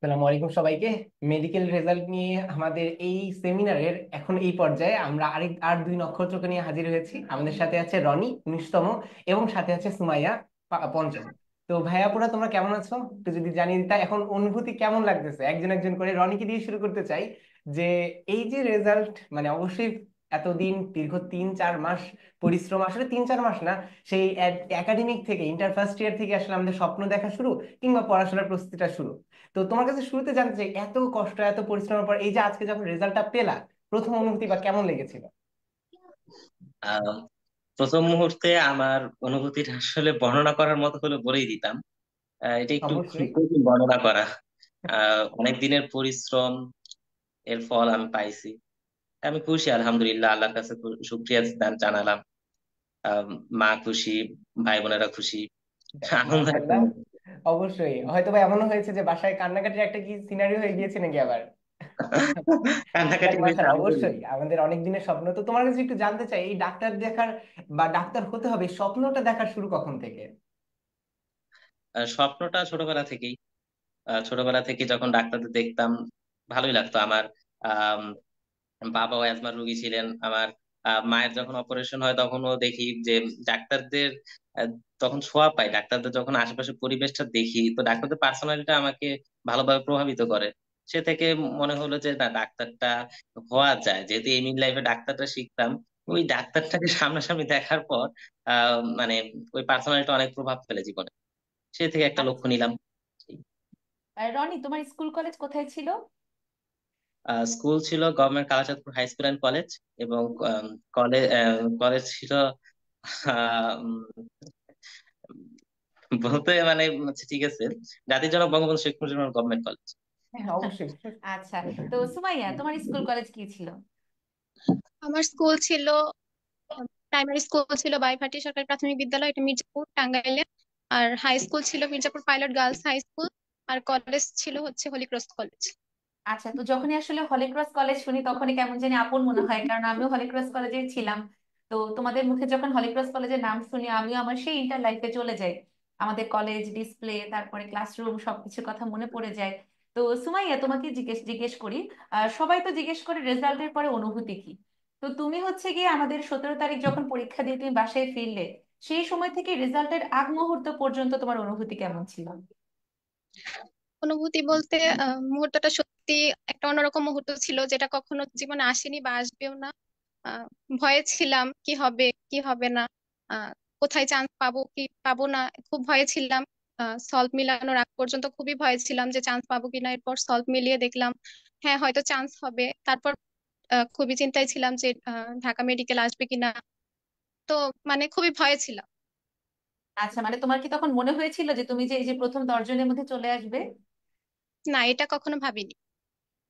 আসসালামু আলাইকুম সবাইকে। মেডিকেল রেজাল্ট নিয়ে আমাদের এই সেমিনারের এখন এই পর্যায়ে আমরা আর দুই নক্ষত্রকে নিয়ে হাজির হয়েছি। আমাদের সাথে আছে রনি 19তম, এবং সাথে আছে সুমাইয়া পঞ্চম। তো ভাইয়াপুরা, তোমরা কেমন আছো একটু যদি জানিয়ে দিতা, এখন অনুভূতি কেমন লাগতেছে? একজন একজন করে রনিকে দিয়ে শুরু করতে চাই। যে এই যে রেজাল্ট, মানে অবশ্যই এতদিন দীর্ঘ 3-4 মাস পরিশ্রম, আসলে 3-4 মাস না, সেই একাডেমিক থেকে ইন্টার ফার্স্ট ইয়ার থেকে আসলে আমাদের স্বপ্ন দেখা শুরু, কিংবা পড়াশোনার প্রস্তুতিটা শুরু। তো তোমার কাছে শুরুতে জানতে চাই, এত কষ্ট এত পরিশ্রমের পর এই যে আজকে যখন রেজাল্টটা পেলা, প্রথম অনুভূতি বা কেমন লেগেছিল? আহ প্রথম মুহূর্তে আমার অনুভূতিটা আসলে বর্ণনা করার মতো হলে বলেই দিতাম। এটা একটু অবশ্যই। কঠিন বর্ণনা করা। অনেক দিনের পরিশ্রম এর ফল আমি পাইছি। আমি খুশি, আলহামদুলিল্লাহ, আল্লাহর কাছে শুকরিয়া জানালাম। আহ, মা খুশি, ভাই বোনেরা খুশি, আনন্দ একটা মাশাআল্লাহ। মুহূর্ত। অবশ্যই হয়তো বা এমনও হয়েছে যে বাসায় কান্নাকাটির একটা কি সিনারি হয়ে গিয়েছে নাকি আবার? যাক কান্নাকাটি হয়েছে মাশাআল্লাহ, আমাদের। অবশ্যই আমাদের অনেক দিনের স্বপ্ন। তো তোমার কাছে একটু জানতে চাই, এই ডাক্তার দেখার বা ডাক্তার হতে হবে স্বপ্নটা দেখার শুরু কখন থেকে? স্বপ্নটা ছোটবেলা থেকেই। ছোটবেলা থেকে যখন ডাক্তারদের দেখতাম ভালোই লাগতো আমার। বাবাও অ্যাজমার রোগী ছিলেন আমার। মায়ের যখন অপারেশন হয় তখনও দেখি যে ডাক্তারদের আহ, তখন ছোঁয়া পাই, ডাক্তারদের যখন আশেপাশে পরিবেশটা দেখি, তো ডাক্তারদের পার্সোনালিটা আমাকে ভালোভাবে প্রভাবিত করে। সে থেকে মনে হলো যে না, ডাক্তারটা হওয়া যায়, যেহেতু এমএন লাইফে ডাক্তারটা শিখতাম। ওই ডাক্তারটাকে সামনাসামনি দেখার পর মানে ওই পার্সোনালিটা অনেক প্রভাব ফেলে জীবনে। সে থেকে একটা লক্ষ্য আচ্ছা, নিলাম। রনি, তোমার স্কুল কলেজ কোথায় ছিল? স্কুল ছিল government Kalachandpur high school and college, এবং কলেজ কলেজ ছিল আহ, বলতে মানে আচ্ছা, ঠিক আছে, জাতির জনক বঙ্গবন্ধু শেখ মুজিবুর গভর্নমেন্ট কলেজ। হ্যাঁ, অবশ্যই। আচ্ছা, তো সুমাইয়া, তোমার স্কুল কলেজ কি ছিল? আমার স্কুল ছিল, প্রাইমারি স্কুল ছিল বাইভাটি সরকারি প্রাথমিক বিদ্যালয়, এটা মির্জাপুর টাঙ্গাইলে। আর হাই স্কুল ছিল Mirzapur pilot girls high school. আর কলেজ ছিল হচ্ছে হলি ক্রস কলেজ। আচ্ছা, তো যখনই আসলে হলিক্রস কলেজ শুনি তখনই কেমন জানি আপন মনে হয়, কারণ আমিও হলিক্রস কলেজে ছিলাম। তো তোমাদের মুখে যখন হলিক্রস কলেজের নাম শুনি, আমিও আমার সেই ইন্টার লাইফে চলে যাই। আমাদের কলেজ ডিসপ্লে, তারপরে ক্লাসরুম, সবকিছুর কথা মনে পড়ে যায়। তো সুমাইয়া, তোমাকে জিজ্ঞেস জিজ্ঞেস করি। সবাই তো জিজ্ঞেস করে রেজাল্টের পরে অনুভূতি কি। তো তুমি হচ্ছে গিয়ে আমাদের 17 তারিখ যখন পরীক্ষা দিয়ে তুমি বাসায় ফিরলে, সেই সময় থেকে রেজাল্টের আগ মুহূর্ত পর্যন্ত তোমার অনুভূতি কেমন ছিল? অনুভূতি বলতে মুহূর্তটা সত্যি একটা অন্যরকম মুহূর্ত ছিল, যেটা কখনো জীবনে আসেনি বা আসবেও না। আহ, ভয়ে ছিলাম কি হবে কি হবে না, আহ, কোথায় চান্স পাবো কি পাবো না, খুব ভয়ে ছিলাম। সলভ মিলানোর আগ পর্যন্ত খুবই ভয়ে ছিলাম যে চান্স পাবো কিনা। এরপর সলভ মিলিয়ে দেখলাম হ্যাঁ, হয়তো চান্স হবে। তারপর খুবই চিন্তায় ছিলাম যে ঢাকা মেডিকেল আসবে কিনা। তো মানে খুবই ভয়ে ছিলাম। আচ্ছা, মানে তোমার কি তখন মনে হয়েছিল যে তুমি যে এই যে প্রথম 10 জনের মধ্যে চলে আসবে? না, এটা কখনো ভাবিনি।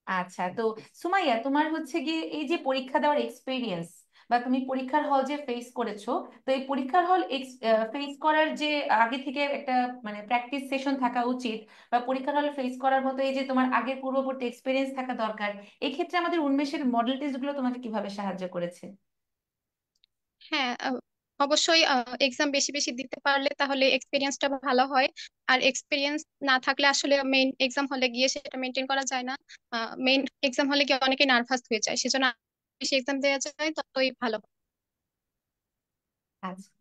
আচ্ছা, তো সুমাইয়া, তোমার হচ্ছে গিয়ে এই যে পরীক্ষা দেওয়ার এক্সপিরিয়েন্স, বা তুমি পরীক্ষার হল যে ফেস করেছো, তো এই পরীক্ষার হল ফেস করার যে আগে থেকে একটা মানে প্র্যাকটিস সেশন থাকা উচিত, বা পরীক্ষার হল ফেস করার মতো এই যে তোমার আগের পূর্ববর্তী এক্সপিরিয়েন্স থাকা দরকার, এই ক্ষেত্রে আমাদের উন্মেষের মডেল টেস্ট গুলো তোমাকে কিভাবে সাহায্য করেছে? হ্যাঁ, অবশ্যই এক্সাম বেশি বেশি দিতে পারলে তাহলে এক্সপিরিয়েন্সটা ভালো হয়। আর এক্সপিরিয়েন্স না থাকলে আসলে মেইন এক্সাম হলে গিয়ে সেটা মেনটেন করা যায় না। মেইন এক্সাম হলে গিয়ে অনেকে নার্ভাস হয়ে যায়, সেজন্য বেশি এক্সাম দেওয়া যায় ততই ভালো। আচ্ছা।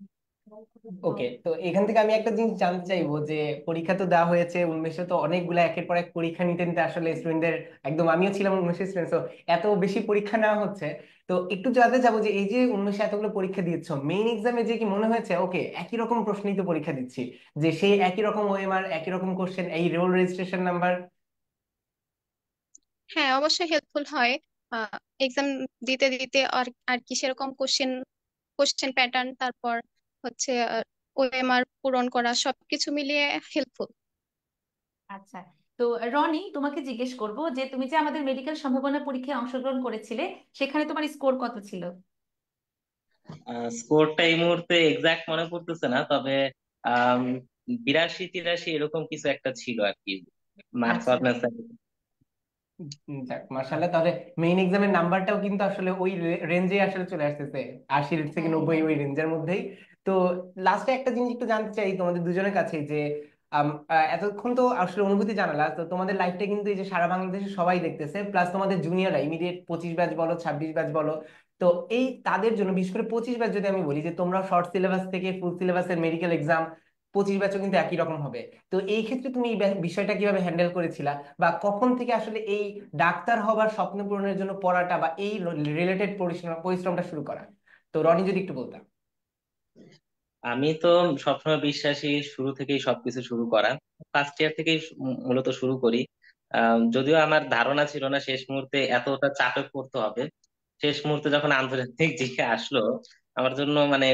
ওকে, তো এখান থেকে আমি একটা জিনিস জানতে চাইবো যে পরীক্ষা তো দেওয়া হয়েছে, উন্মেষে তো অনেকগুলো একের পর এক পরীক্ষা নিতে নিতে আসলে স্টুডেন্টদের, একদম আমিও ছিলাম উন্মেষের স্টুডেন্ট, তো এত বেশি পরীক্ষা নেওয়া হচ্ছে। তো একটু জানতে চাবো যে এই যে উন্মেষে এতগুলো পরীক্ষা দিচ্ছ, মেইন এক্সামে যে কি মনে হয়েছে ওকে একই রকম প্রশ্নই তো পরীক্ষা দিচ্ছি, যে সেই একই রকম ওএমআর, একই রকম কোশ্চেন, এই রোল রেজিস্ট্রেশন নাম্বার? হ্যাঁ, অবশ্যই হেল্পফুল হয়। এক্সাম দিতে দিতে আর আর কি সেরকম কোশ্চেন কোশ্চেন প্যাটার্ন, তারপর হচ্ছে ওএমআর পূরণ করা, সবকিছু মিলিয়ে হেল্পফুল। আচ্ছা, তো রনি, তোমাকে জিজ্ঞেস করব যে তুমি যে আমাদের মেডিকেল সম্ভাবনা পরীক্ষায় অংশগ্রহণ করেছিলে, সেখানে তোমার স্কোর কত ছিল? স্কোরটা এই মুহূর্তে এক্সাক্ট মনে পড়তেছে না, তবে আম, 82-83 এরকম কিছু একটা ছিল আর কি, মার্কস আচ্ছা। অর্ডিন্যান্স। যাক মার্শাল্লাহ, তাহলে মেইন এক্সামের নাম্বারটাও কিন্তু আসলে ওই রেঞ্জে আসলে চলে আসতেছে, 80 থেকে হ্যাঁ, 90, হ্যাঁ। ওই রেঞ্জের মধ্যেই। তো লাস্টে একটা জিনিস একটু জানতে চাই তোমাদের দুজনের কাছে, যে এতক্ষণ তো আসলে অনুভূতি জানালা, তো তোমাদের লাইফটা কিন্তু এই যে সারা বাংলাদেশে সবাই দেখতেছে, প্লাস তোমাদের জুনিয়ররা ইমিডিয়েট 25 ব্যাচ বলো 26 ব্যাচ বলো, তো এই তাদের জন্য বিশেষ করে 25 ব্যাচ যদি আমি বলি যে তোমরা শর্ট সিলেবাস থেকে ফুল সিলেবাসের মেডিকেল এক্সাম, 25 ব্যাচও কিন্তু একই রকম হবে। তো এই ক্ষেত্রে তুমি এই বিষয়টা কিভাবে হ্যান্ডেল করেছিলা, বা কখন থেকে আসলে এই ডাক্তার হবার স্বপ্ন পূরণের জন্য পড়াটা বা এই রিলেটেড পরিশ্রমটা শুরু করা? তো রনি যদি একটু বলতাম। আমি তো সবসময় বিশ্বাসী শুরু থেকেই সবকিছু শুরু করা, ফার্স্ট ইয়ার থেকেই মূলত শুরু করি। যদিও আমার ধারণা ছিল না শেষ মুহূর্তে এতটা চাপে পড়তে হবে। শেষ মুহূর্তে যখন আন্তর্জাতিক দিকে আসলো, আমার জন্য মানে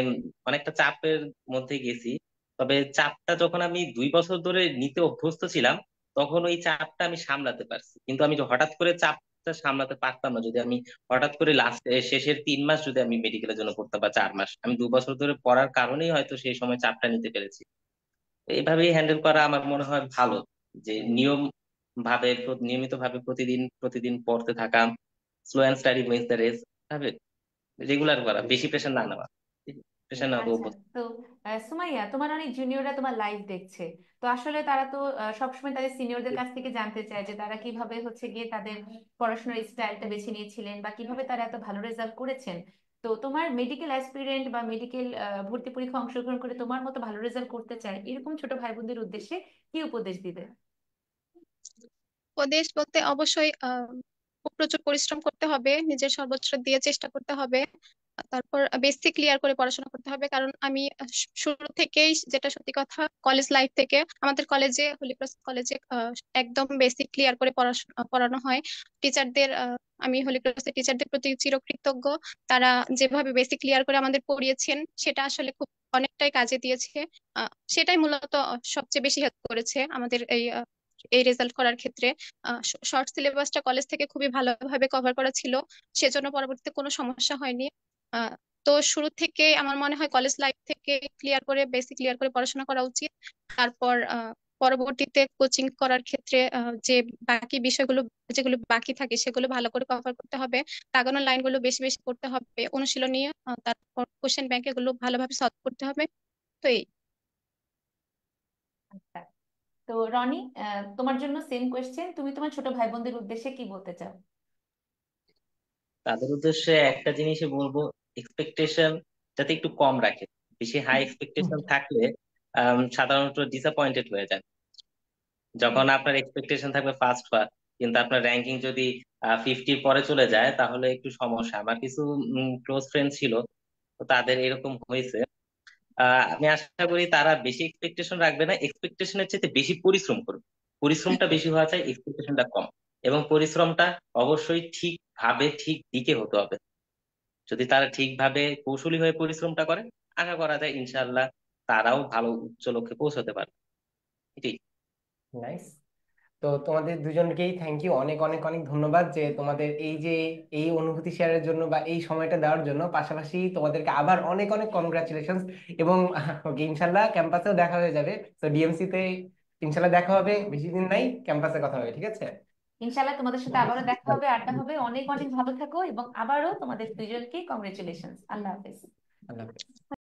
অনেকটা চাপের মধ্যে গেছি। তবে চাপটা যখন আমি 2 বছর ধরে নিতে অভ্যস্ত ছিলাম, তখন ওই চাপটা আমি সামলাতে পারছি। কিন্তু আমি যে হঠাৎ করে চাপটা সামলাতে পারতাম না যদি আমি হঠাৎ করে শেষের 3 মাস যদি আমি মেডিকেলের জন্য পড়তাম বা 4 মাস, আমি 2 বছর ধরে পড়ার কারণেই হয়তো সেই সময় চাপটা নিতে পেরেছি। তো এইভাবেই হ্যান্ডেল করা আমার মনে হয় ভালো, যে নিয়মিত ভাবে প্রতিদিন প্রতিদিন পড়তে থাকা, slow and steady wins the race ভাবে রেগুলার করা, বেশি প্রেশার না নেওয়া। প্রেশার নেওয়া তো আচ্ছা। অভ্যস্ত। তো সুমাইয়া, তোমার অনেক জুনিয়ররা তোমার লাইভ দেখছে, তো আসলে তারা তো সবসময় তাদের সিনিয়রদের কাছ থেকে জানতে চায় যে তারা কিভাবে হচ্ছে গিয়ে তাদের পড়াশোনার স্টাইলটা বেছে নিয়েছিলেন বা কিভাবে তারা এত ভালো রেজাল্ট করেছেন। তো তোমার মেডিকেল অ্যাসপিরেন্ট বা মেডিকেল ভর্তি পরীক্ষা অংশগ্রহণ করে তোমার মতো ভালো রেজাল্ট করতে চায় এরকম ছোট ভাই বোনদের উদ্দেশ্যে কি উপদেশ দিবে? উপদেশ বলতে অবশ্যই খুব প্রচুর পরিশ্রম করতে হবে, নিজের সর্বোচ্চ দিয়ে চেষ্টা করতে হবে। তারপর বেসিক ক্লিয়ার করে পড়াশোনা করতে হবে। কারণ আমি শুরু থেকেই, যেটা সত্যি কথা, কলেজ লাইফ থেকে আমাদের কলেজে, হলিক্রস কলেজে একদম বেসিক ক্লিয়ার করে পড়াশোনা পড়ানো হয় টিচারদের। আমি হলিক্রসের টিচারদের প্রতি চিরকৃতজ্ঞ। তারা যেভাবে বেসিক ক্লিয়ার করে আমাদের পড়িয়েছেন সেটা আসলে খুব অনেকটাই কাজে দিয়েছে। সেটাই মূলত সবচেয়ে বেশি হেল্প করেছে আমাদের এই রেজাল্ট করার ক্ষেত্রে। শর্ট সিলেবাসটা কলেজ থেকে খুবই ভালোভাবে কভার করা ছিল, সেজন্য পরবর্তীতে কোনো সমস্যা হয়নি। আহ, তো শুরু থেকে আমার মনে হয় কলেজ লাইফ থেকে ক্লিয়ার করে, বেসিক ক্লিয়ার করে পড়াশোনা করা উচিত। তারপর পরবর্তীতে কোচিং করার ক্ষেত্রে যে বাকি বিষয়গুলো যেগুলো বাকি থাকে সেগুলো ভালো করে কভার করতে হবে। দাগানো লাইনগুলো বেশি বেশি করতে হবে, অনুশীলনী। তারপর কোশ্চেন ব্যাংক এগুলো ভালোভাবে সলভ করতে হবে। তো এই। আচ্ছা। তো রনি, তোমার জন্য সেম কোয়েশ্চেন, তুমি তোমার ছোট ভাই বোনদের উদ্দেশ্যে কি বলতে চাও? তাদের উদ্দেশ্যে একটা জিনিসই বলবো, এক্সপেকটেশন যাতে একটু কম রাখে। বেশি হাই এক্সপেকটেশন থাকলে সাধারণত ডিসঅ্যাপয়েন্টেড হয়ে যায়। যখন আপনার এক্সপেকটেশন থাকবে ফার্স্ট হওয়ার, কিন্তু আপনার র্যাঙ্কিং যদি 50 পরে চলে যায়, তাহলে একটু সমস্যা। আমার কিছু ক্লোজ ফ্রেন্ড ছিল, তো তাদের এরকম হয়েছে। আমি আশা করি তারা বেশি এক্সপেকটেশন রাখবে না, এক্সপেকটেশনের চেয়ে বেশি পরিশ্রম করবে। পরিশ্রমটা বেশি হওয়া চাই, এক্সপেকটেশনটা কম। এবং পরিশ্রমটা অবশ্যই ঠিক ভাবে ঠিক দিকে হতে হবে। যদি তারা ঠিকভাবে কৌশলী হয়ে পরিশ্রমটা করে, আশা করা যায় ইনশাআল্লাহ তারাও ভালো উচ্চ লক্ষ্যে পৌঁছাতে পারবে। এটাই। নাইস। তো তোমাদের দুজনকেই থ্যাংক ইউ, অনেক অনেক অনেক ধন্যবাদ যে তোমাদের এই যে এই অনুভূতি শেয়ারের জন্য বা এই সময়টা দেওয়ার জন্য। পাশাপাশি তোমাদেরকে আবার অনেক অনেক কনগ্রাচুলেশন। এবং ওকে, ইনশাল্লাহ ক্যাম্পাসেও দেখা হয়ে যাবে। তো ডিএমসি তে ইনশাল্লাহ দেখা হবে, বেশি দিন নাই, ক্যাম্পাসে কথা হবে, ঠিক আছে? ইনশাল্লাহ তোমাদের সাথে আবারও দেখা হবে, আড্ডা হবে। অনেক অনেক ভালো থাকো এবং আবারও তোমাদের দুজনকে কংগ্রেচুলেশন। আল্লাহ হাফেজ। আল্লাহ হাফেজ।